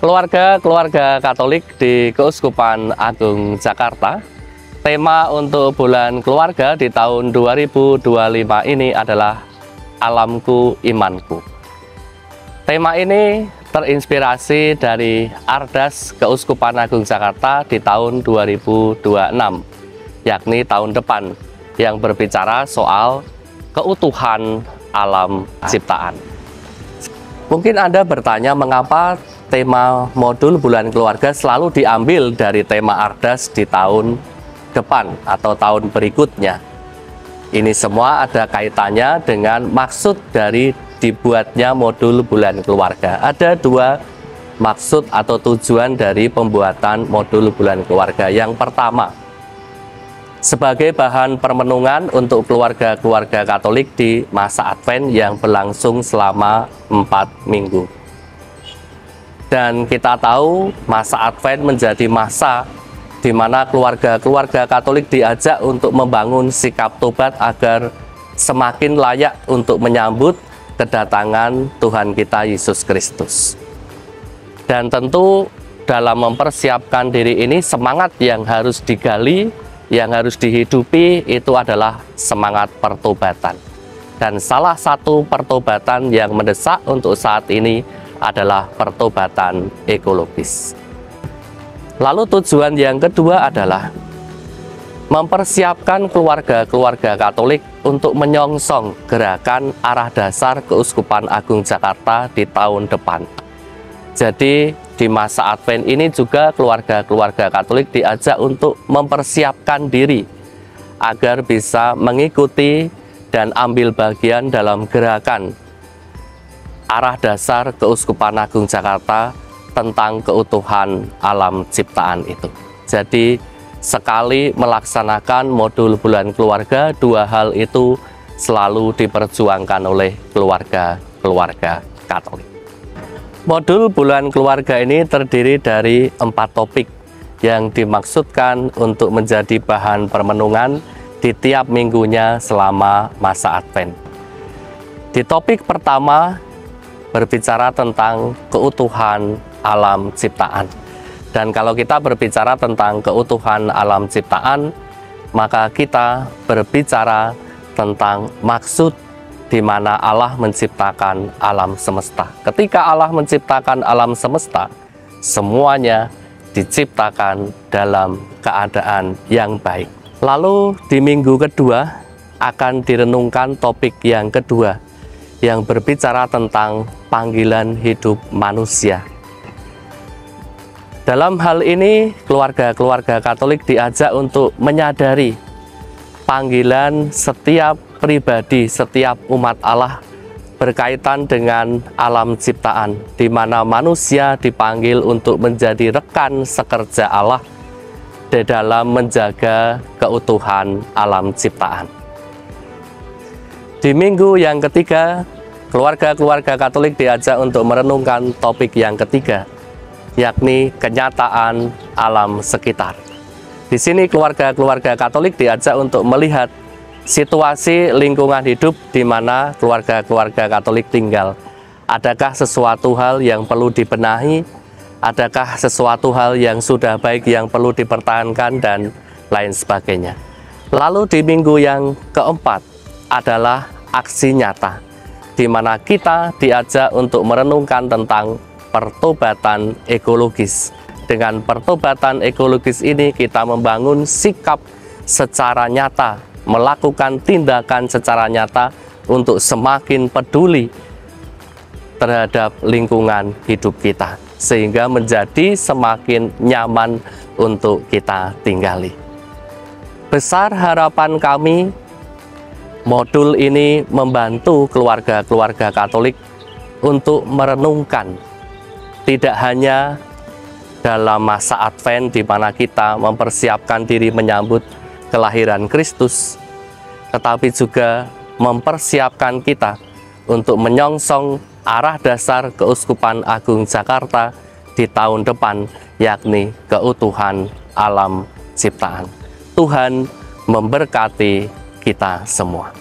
Keluarga Katolik di Keuskupan Agung Jakarta, tema untuk bulan keluarga di tahun 2025 ini adalah Alamku Imanku. Tema ini terinspirasi dari Ardas Keuskupan Agung Jakarta di tahun 2026, yakni tahun depan, yang berbicara soal keutuhan alam ciptaan. Mungkin Anda bertanya mengapa tema modul bulan keluarga selalu diambil dari tema Ardas di tahun depan atau tahun berikutnya. Ini semua ada kaitannya dengan maksud dari dibuatnya modul bulan keluarga. Ada dua maksud atau tujuan dari pembuatan modul bulan keluarga. Yang pertama, sebagai bahan permenungan untuk keluarga-keluarga Katolik di masa Advent yang berlangsung selama 4 minggu. Dan kita tahu masa Advent menjadi masa di mana keluarga-keluarga Katolik diajak untuk membangun sikap tobat agar semakin layak untuk menyambut kedatangan Tuhan kita Yesus Kristus. Dan tentu dalam mempersiapkan diri ini, semangat yang harus digali, yang harus dihidupi itu adalah semangat pertobatan. Dan salah satu pertobatan yang mendesak untuk saat ini adalah pertobatan ekologis. Lalu tujuan yang kedua adalah mempersiapkan keluarga-keluarga Katolik untuk menyongsong gerakan arah dasar Keuskupan Agung Jakarta di tahun depan. Jadi di masa Advent ini juga keluarga-keluarga Katolik diajak untuk mempersiapkan diri agar bisa mengikuti dan ambil bagian dalam gerakan arah dasar Keuskupan Agung Jakarta tentang keutuhan alam ciptaan itu. Jadi sekali melaksanakan modul bulan keluarga, dua hal itu selalu diperjuangkan oleh keluarga-keluarga Katolik. Modul bulan keluarga ini terdiri dari 4 topik yang dimaksudkan untuk menjadi bahan permenungan di tiap minggunya selama masa Advent. Di topik pertama berbicara tentang keutuhan alam ciptaan. Dan kalau kita berbicara tentang keutuhan alam ciptaan, maka kita berbicara tentang maksud di mana Allah menciptakan alam semesta. Ketika Allah menciptakan alam semesta, semuanya diciptakan dalam keadaan yang baik. Lalu di minggu kedua akan direnungkan topik yang kedua, yang berbicara tentang panggilan hidup manusia. Dalam hal ini, keluarga-keluarga Katolik diajak untuk menyadari panggilan setiap pribadi, setiap umat Allah berkaitan dengan alam ciptaan, di mana manusia dipanggil untuk menjadi rekan sekerja Allah di dalam menjaga keutuhan alam ciptaan. Di minggu yang ketiga, keluarga-keluarga Katolik diajak untuk merenungkan topik yang ketiga, yakni kenyataan alam sekitar. Di sini keluarga-keluarga Katolik diajak untuk melihat situasi lingkungan hidup di mana keluarga-keluarga Katolik tinggal. Adakah sesuatu hal yang perlu dibenahi? Adakah sesuatu hal yang sudah baik yang perlu dipertahankan dan lain sebagainya. Lalu di minggu yang keempat adalah aksi nyata, di mana kita diajak untuk merenungkan tentang pertobatan ekologis. Dengan pertobatan ekologis ini kita membangun sikap secara nyata, melakukan tindakan secara nyata untuk semakin peduli terhadap lingkungan hidup kita, sehingga menjadi semakin nyaman untuk kita tinggali. Besar harapan kami, modul ini membantu keluarga-keluarga Katolik untuk merenungkan, tidak hanya dalam masa Advent di mana kita mempersiapkan diri menyambut kelahiran Kristus, tetapi juga mempersiapkan kita untuk menyongsong arah dasar Keuskupan Agung Jakarta di tahun depan, yakni keutuhan alam ciptaan. Tuhan memberkati kita semua.